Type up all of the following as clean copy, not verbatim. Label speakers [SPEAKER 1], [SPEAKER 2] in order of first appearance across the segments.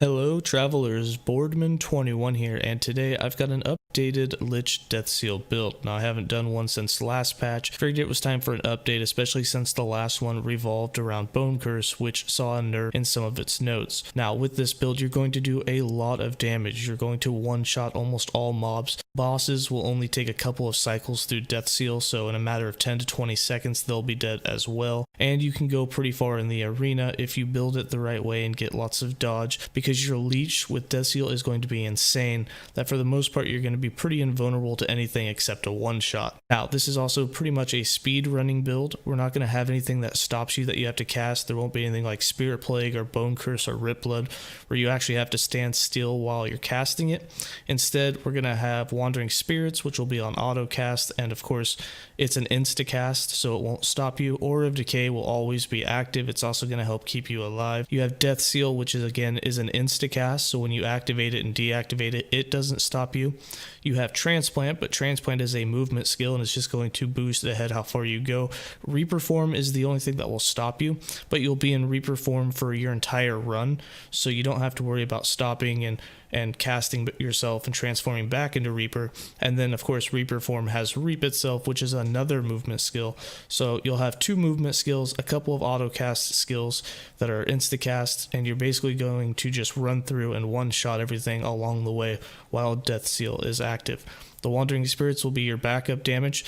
[SPEAKER 1] Hello travelers, Boardman21 here, and today I've got an updated Lich Death Seal build. Now I haven't done one since the last patch. Figured it was time for an update, especially since the last one revolved around Bone Curse, which saw a nerf in some of its nodes. Now with this build you're going to do a lot of damage. You're going to one-shot almost all mobs. Bosses will only take a couple of cycles through Death Seal, so in a matter of 10 to 20 seconds they'll be dead as well. And you can go pretty far in the arena if you build it the right way and get lots of dodge, because your leech with Death Seal is going to be insane, that for the most part you're going to be pretty invulnerable to anything except a one-shot. Now this is also pretty much a speed running build. We're not going to have anything that stops you that you have to cast. There won't be anything like Spirit Plague or Bone Curse or Rip Blood where you actually have to stand still while you're casting it. Instead we're going to have Wandering Spirits, which will be on auto cast, and of course it's an insta cast so it won't stop you. Aura of Decay will always be active. It's also going to help keep you alive. You have Death Seal, which is again an insta cast, so when you activate it and deactivate it, it doesn't stop you. You have Transplant, but Transplant is a movement skill and it's just going to boost ahead how far you go. Reaper Form is the only thing that will stop you, but you'll be in Reaper Form for your entire run, so you don't have to worry about stopping and casting yourself and transforming back into Reaper. And then of course Reaper Form has Reap itself, which is another movement skill. So you'll have two movement skills, a couple of auto cast skills that are insta cast, and you're basically going to just run through and one shot everything along the way while Death Seal is active. The Wandering Spirits will be your backup damage.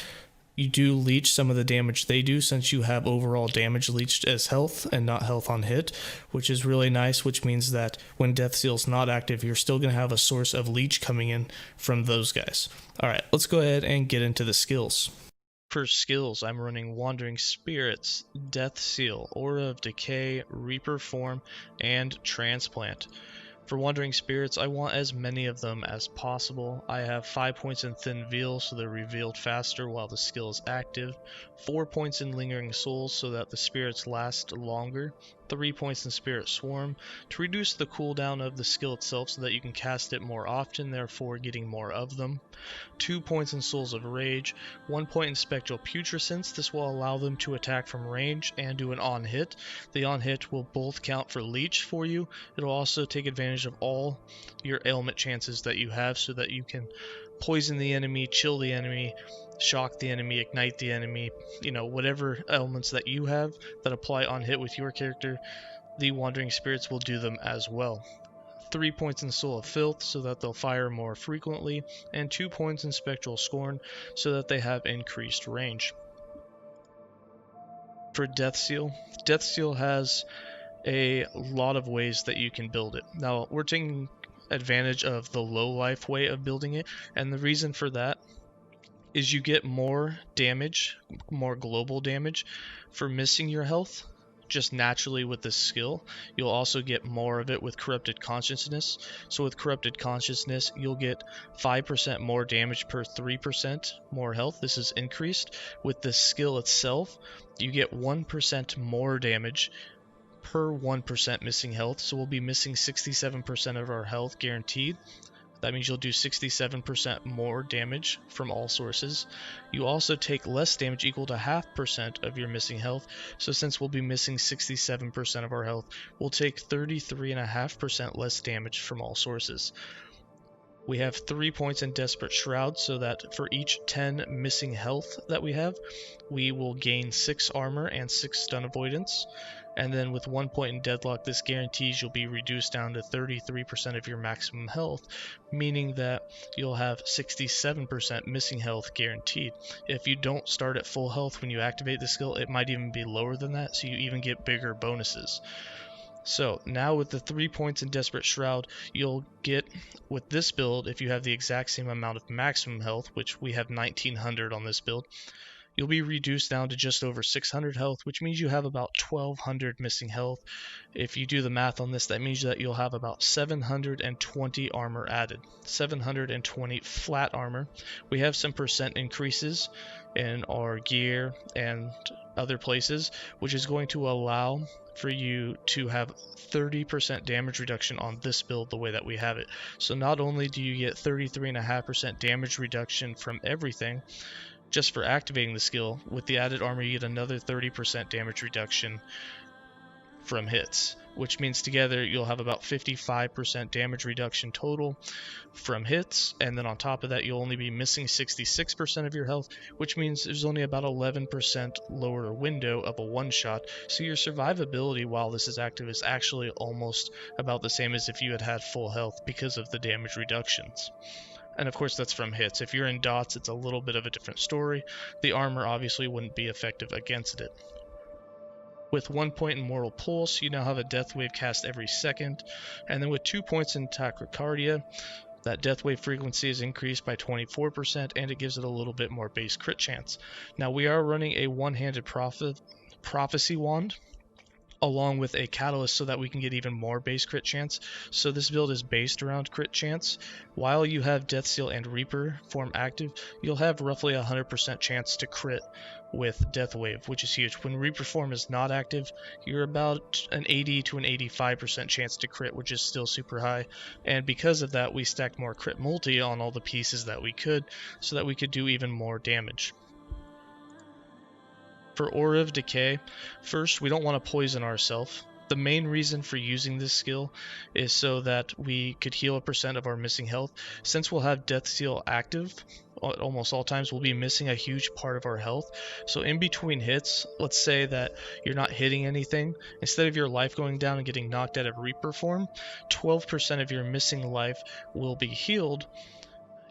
[SPEAKER 1] You do leech some of the damage they do, since you have overall damage leached as health and not health on hit, which is really nice, which means that when Death Seal's not active, you're still going to have a source of leech coming in from those guys. Alright, let's go ahead and get into the skills. For skills, I'm running Wandering Spirits, Death Seal, Aura of Decay, Reaper Form, and Transplant. For Wandering Spirits, I want as many of them as possible. I have 5 points in Thin Veil, so they're revealed faster while the skill is active, 4 points in Lingering Souls so that the spirits last longer, 3 points in Spirit Swarm to reduce the cooldown of the skill itself so that you can cast it more often, therefore getting more of them, 2 points in Souls of Rage, 1 point in Spectral Putrescence. This will allow them to attack from range and do an on hit. The on hit will both count for leech for you. It will also take advantage of all your ailment chances that you have so that you can poison the enemy, chill the enemy, shock the enemy, ignite the enemy, whatever elements that you have that apply on hit with your character, the Wandering Spirits will do them as well. 3 points in Soul of Filth so that they'll fire more frequently, and 2 points in Spectral Scorn so that they have increased range. For Death Seal has a lot of ways that you can build it. Now we're taking advantage of the low life way of building it, and the reason for that is you get more damage, more global damage for missing your health just naturally with this skill. You'll also get more of it with Corrupted Consciousness. So with Corrupted Consciousness you'll get 5% more damage per 3% more health. This is increased. With the skill itself you get 1% more damage per 1% missing health, so we'll be missing 67% of our health guaranteed. That means you'll do 67% more damage from all sources. You also take less damage, equal to 0.5% of your missing health, so since we'll be missing 67% of our health, we'll take 33.5% less damage from all sources. We have 3 points in Desperate Shroud, so that for each 10 missing health that we have, we will gain 6 armor and 6 stun avoidance. And then with 1 point in Deadlock, this guarantees you'll be reduced down to 33% of your maximum health, meaning that you'll have 67% missing health guaranteed. If you don't start at full health when you activate the skill, it might even be lower than that, so you even get bigger bonuses. So now with the 3 points in Desperate Shroud, you'll get, with this build, if you have the exact same amount of maximum health, which we have 1900 on this build, you'll be reduced down to just over 600 health, which means you have about 1200 missing health. If you do the math on this, that means that you'll have about 720 armor added, 720 flat armor. We have some percent increases in our gear and other places, which is going to allow for you to have 30% damage reduction on this build the way that we have it. So not only do you get 33.5% damage reduction from everything, just for activating the skill, with the added armor you get another 30% damage reduction from hits. which means together you'll have about 55% damage reduction total from hits, and then on top of that you'll only be missing 66% of your health, which means there's only about 11% lower window of a one-shot, so your survivability while this is active is actually almost about the same as if you had had full health because of the damage reductions. And of course that's from hits. If you're in dots, it's a little bit of a different story. The armor obviously wouldn't be effective against it. With 1 point in Mortal Pulse, you now have a Death Wave cast every second, and then with 2 points in Tachycardia, that Death Wave frequency is increased by 24%, and it gives it a little bit more base crit chance. Now we are running a one-handed Prophecy Wand, along with a Catalyst so that we can get even more base crit chance. So this build is based around crit chance. While you have Death Seal and Reaper form active, you'll have roughly a 100% chance to crit with Death Wave, which is huge. When Reaper form is not active, you're about an 80 to an 85% chance to crit, which is still super high. And because of that, we stacked more crit multi on all the pieces that we could, so that we could do even more damage. For Aura of Decay, first, we don't want to poison ourselves. The main reason for using this skill is so that we could heal a percent of our missing health. Since we'll have Death Seal active at almost all times, we'll be missing a huge part of our health. So in between hits, let's say that you're not hitting anything, instead of your life going down and getting knocked out of Reaper form, 12% of your missing life will be healed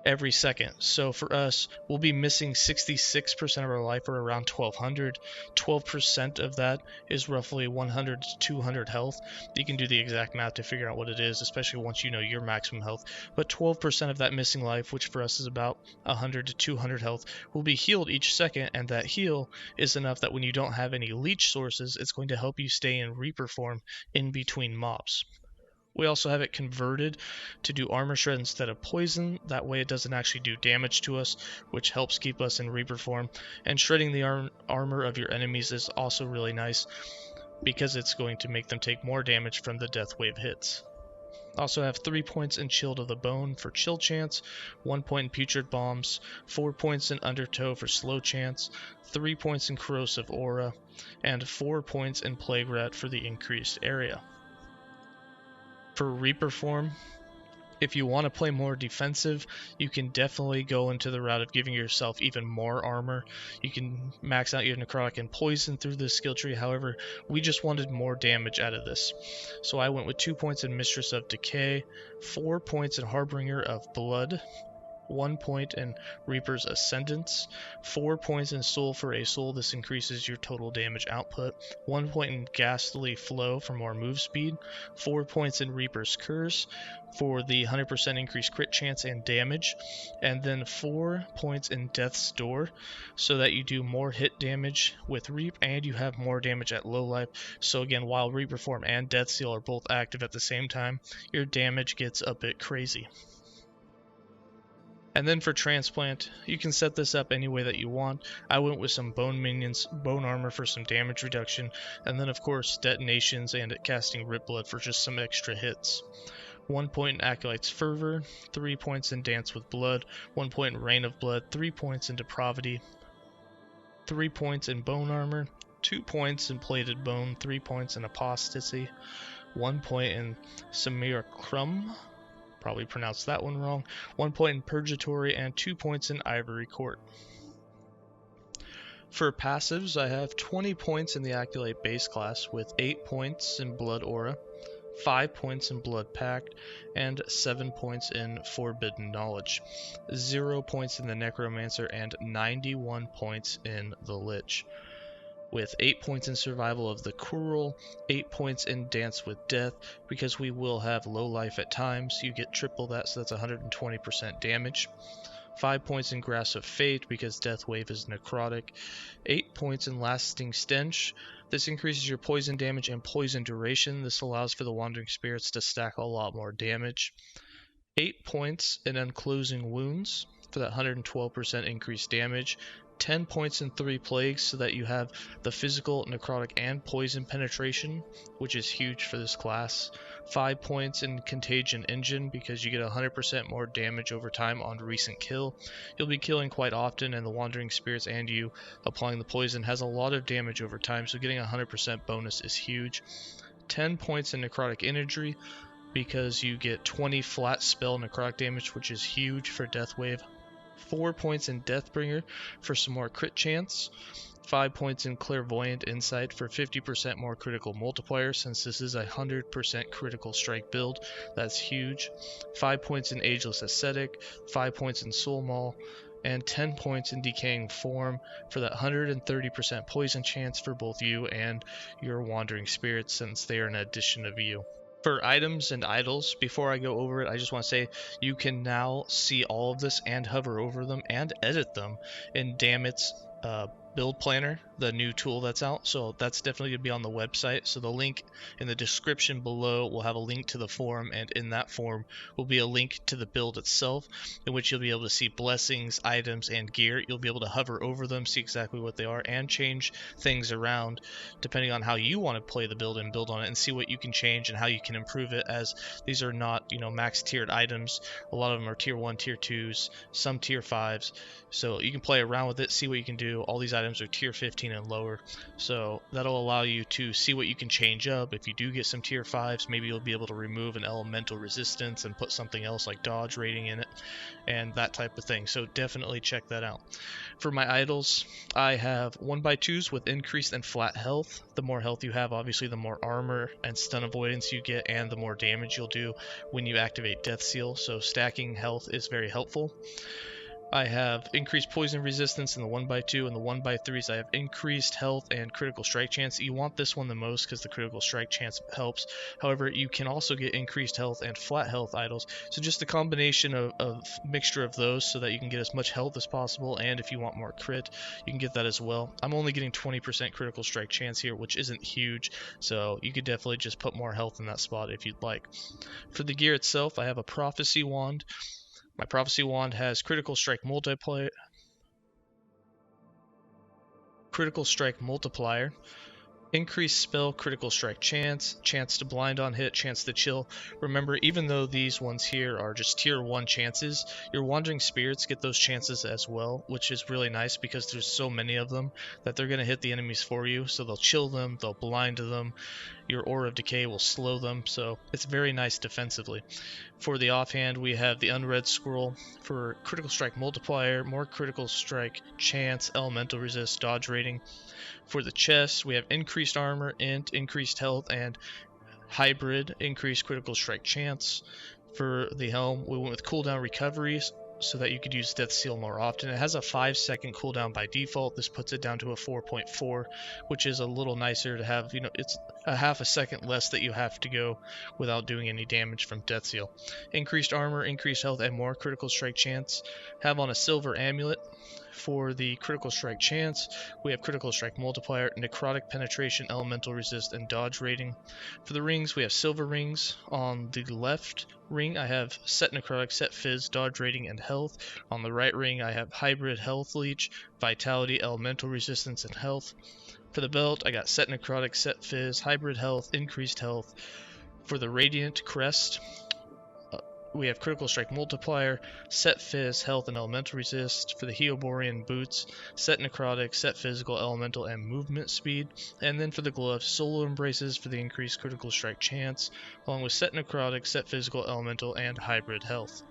[SPEAKER 1] every second. So for us, we'll be missing 66% of our life, or around 1200. 12% of that is roughly 100 to 200 health. You can do the exact math to figure out what it is, especially once you know your maximum health. But 12% of that missing life, which for us is about 100 to 200 health, will be healed each second, and that heal is enough that when you don't have any leech sources, it's going to help you stay in Reaper form in between mobs. We also have it converted to do armor shred instead of poison. That way it doesn't actually do damage to us, which helps keep us in Reaper form. And shredding the armor of your enemies is also really nice, because it's going to make them take more damage from the Death Wave hits. Also have 3 points in Chill to the Bone for chill chance, 1 point in Putrid Bombs, 4 points in Undertow for slow chance, 3 points in Corrosive Aura, and 4 points in Plague Rat for the increased area. For Reaper form, if you want to play more defensive, you can definitely go into the route of giving yourself even more armor. You can max out your necrotic and poison through this skill tree. However, we just wanted more damage out of this, so I went with 2 points in Mistress of Decay, 4 points in Harbinger of Blood, 1 point in Reaper's Ascendance, 4 points in Soul for a Soul, this increases your total damage output, 1 point in Ghastly Flow for more move speed, 4 points in Reaper's Curse for the 100% increased crit chance and damage, and then 4 points in Death's Door so that you do more hit damage with Reap and you have more damage at low life. So again, while Reaper form and Death Seal are both active at the same time, your damage gets a bit crazy. And then for Transplant, you can set this up any way that you want. I went with some bone minions, bone armor for some damage reduction, and then of course detonations and casting Rip Blood for just some extra hits. 1 point in Acolyte's Fervor, 3 points in Dance with Blood, 1 point in Rain of Blood, 3 points in Depravity, 3 points in Bone Armor, 2 points in Plated Bone, 3 points in Apostasy, 1 point in Samir Crumb, probably pronounced that one wrong, 1 point in Purgatory, and 2 points in Ivory Court. For passives, I have 20 points in the Acolyte base class with 8 points in Blood Aura, 5 points in Blood Pact, and 7 points in Forbidden Knowledge, 0 points in the Necromancer, and 91 points in the Lich. With 8 points in Survival of the Cruel, 8 points in Dance with Death, because we will have low life at times, you get triple that, so that's 120% damage. 5 points in Grasp of Fate, because Death Wave is necrotic. 8 points in Lasting Stench. This increases your poison damage and poison duration. This allows for the Wandering Spirits to stack a lot more damage. 8 points in Unclosing Wounds for that 112% increased damage. 10 points in 3 Plagues so that you have the physical, necrotic, and poison penetration, which is huge for this class. 5 points in Contagion Engine because you get 100% more damage over time on recent kill. You'll be killing quite often, and the Wandering Spirits and you applying the poison has a lot of damage over time, so getting 100% bonus is huge. 10 points in necrotic imagery because you get 20 flat spell necrotic damage, which is huge for Death Wave. 4 points in Deathbringer for some more crit chance. 5 points in Clairvoyant Insight for 50% more critical multiplier, since this is a 100% critical strike build. That's huge. 5 points in Ageless Ascetic, 5 points in Soul Maul, and 10 points in Decaying Form for that 130% poison chance for both you and your Wandering Spirits, since they are an addition of you. For items and idols, before I go over it, I just want to say you can now see all of this and hover over them and edit them in Damit's build planner, the new tool that's out. So that's definitely going to be on the website. So the link in the description below will have a link to the forum, and in that forum will be a link to the build itself, in which you'll be able to see blessings, items, and gear. You'll be able to hover over them, see exactly what they are, and change things around depending on how you want to play the build and build on it, and see what you can change and how you can improve it, as these are not, max tiered items. A lot of them are tier 1, tier 2s, some tier 5s. So you can play around with it, see what you can do. All these items are tier 15 and lower, so that'll allow you to see what you can change up. If you do get some tier 5s, maybe you'll be able to remove an elemental resistance and put something else like dodge rating in it and that type of thing. So definitely check that out. For my idols, I have 1x2s with increased and flat health. The more health you have, obviously the more armor and stun avoidance you get, and the more damage you'll do when you activate Death Seal. So stacking health is very helpful. I have increased poison resistance in the 1x2, and the 1x3s I have increased health and critical strike chance. You want this one the most because the critical strike chance helps. However, you can also get increased health and flat health idols. So just a combination of mixture of those so that you can get as much health as possible, and if you want more crit, you can get that as well. I'm only getting 20% critical strike chance here, which isn't huge, so you could definitely just put more health in that spot if you'd like. For the gear itself, I have a Prophecy Wand. My Prophecy Wand has critical strike multiplier, increased spell critical strike chance, chance to blind on hit, chance to chill. Remember, even though these ones here are just tier 1 chances, your Wandering Spirits get those chances as well, which is really nice because there's so many of them that they're going to hit the enemies for you. So they'll chill them, they'll blind them, your Aura of Decay will slow them, so it's very nice defensively. For the offhand, we have the Unread Scroll for critical strike multiplier, more critical strike chance, elemental resist, dodge rating. For the chest, we have increased armor, int, increased health, and hybrid, increased critical strike chance. For the helm, we went with cooldown recoveries so that you could use Death Seal more often. It has a 5-second cooldown by default. This puts it down to a 4.4, which is a little nicer to have. It's a half a second less that you have to go without doing any damage from Death Seal. Increased armor, increased health, and more critical strike chance. Have on a silver amulet. For the critical strike chance, we have critical strike multiplier, necrotic penetration, elemental resist, and dodge rating. For the rings, we have silver rings. On the left ring, I have set necrotic, set fizz, dodge rating, and health. On the right ring, I have hybrid, health leech, vitality, elemental resistance, and health. For the belt, I got set necrotic, set fizz, hybrid health, increased health. For the radiant crest, we have critical strike multiplier, set fizz, health, and elemental resist. For the Heoborian boots, set necrotic, set physical, elemental, and movement speed. And then for the gloves, solo embraces for the increased critical strike chance, along with set necrotic, set physical, elemental, and hybrid health.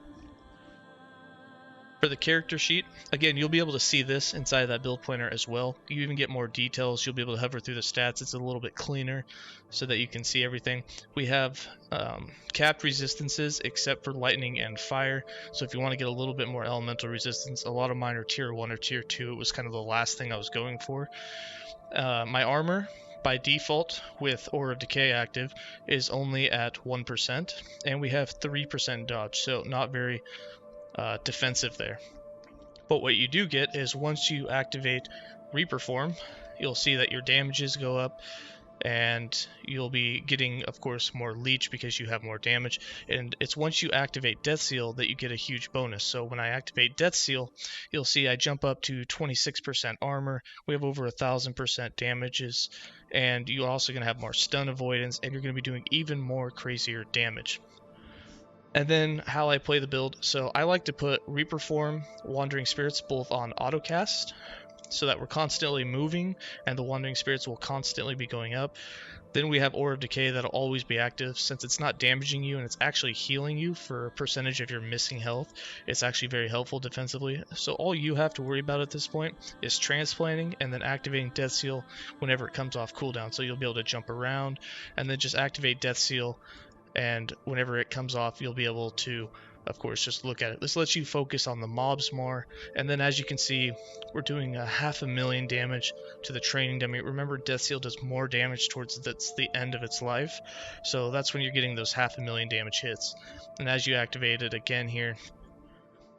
[SPEAKER 1] For the character sheet, again, you'll be able to see this inside of that build planner as well. You even get more details. You'll be able to hover through the stats. It's a little bit cleaner so that you can see everything. We have capped resistances except for lightning and fire. So if you want to get a little bit more elemental resistance, a lot of mine are tier 1 or tier 2. It was kind of the last thing I was going for. My armor, by default, with Aura of Decay active, is only at 1%, and we have 3% dodge, so not very defensive there. But what you do get is once you activate Reaper Form, you'll see that your damages go up, and you'll be getting, of course, more leech because you have more damage. And it's once you activate Death Seal that you get a huge bonus. So when I activate Death Seal, you'll see I jump up to 26% armor. We have over 1,000% damages, and you're also going to have more stun avoidance, and you're going to be doing even more crazier damage. And then how I play the build. So I like to put Reaper Form, Wandering Spirits both on autocast. so that we're constantly moving and the wandering spirits will constantly be going up. Then we have Aura of Decay that'll always be active since it's not damaging you and it's actually healing you for a percentage of your missing health. It's actually very helpful defensively. So all you have to worry about at this point is transplanting and then activating Death Seal whenever it comes off cooldown. So you'll be able to jump around and then just activate Death Seal, and whenever it comes off you'll be able to, of course, just look at it. This lets you focus on the mobs more. And then as you can see, we're doing 500,000 damage to the training dummy. Remember, Death Seal does more damage towards the end of its life. So that's when you're getting those 500,000 damage hits. And as you activate it again here,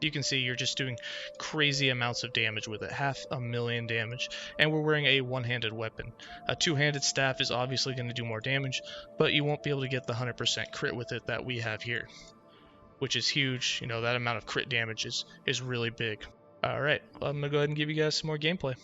[SPEAKER 1] you can see you're just doing crazy amounts of damage with it, 500,000 damage. And we're wearing a one-handed weapon. A two-handed staff is obviously going to do more damage, but you won't be able to get the 100% crit with it that we have here, which is huge. You know, that amount of crit damage is really big. Alright, I'm going to go ahead and give you guys some more gameplay.